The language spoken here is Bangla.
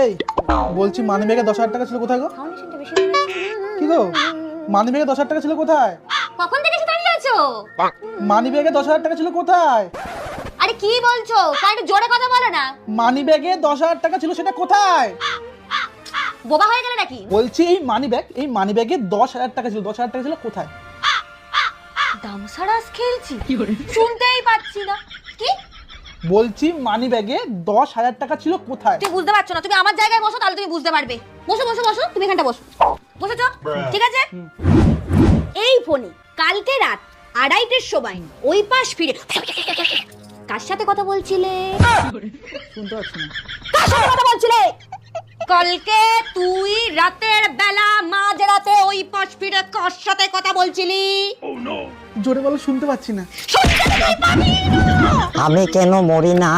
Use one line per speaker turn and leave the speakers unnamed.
এই বলছি মানি ব্যাগে 10,000 টাকা ছিল কোথায় গো? কি গো মানি ব্যাগে 10,000 টাকা ছিল কোথায়?
কখন থেকে এসে দাঁড়িয়ে আছো?
মানি ব্যাগে 10,000 টাকা ছিল কোথায়?
আরে কি বলছো? একটু জোরে কথা বলো না।
মানি ব্যাগে 10,000 টাকা ছিল সেটা কোথায়?
বোবা হয়ে গেলে নাকি?
বলছি এই মানি ব্যাগে 10,000 টাকা ছিল, 10,000 টাকা ছিল কোথায়?
দামসারাস খেলছি শুনতেই পাচ্ছি না। কি
বলছি মানি ব্যাগে 10,000 টাকা ছিল কোথায়?
তুমি বুঝতে পারছো না? তুমি আমার জায়গায় বসো, তাহলে তুমি বুঝতে পারবে। বসো বসো বসো, তুমি এখানটা বসো। বসেছো? ঠিক আছে। এই ফোনে কালকে রাত 2:30টার সময় ওই পাশ ফিরে কার সাথে কথা বলছিলে?
শুনতে পাচ্ছি না।
কার সাথে কথা বলছিলে? কালকে তুই রাতের বেলা মাঝরাতে ওই পাশ ফিরে কার সাথে কথা বলছিলি?
জোরে বলো, শুনতে পাচ্ছি না।
শুনতে তো তুই পাবি না।
আমি কেন মরি না?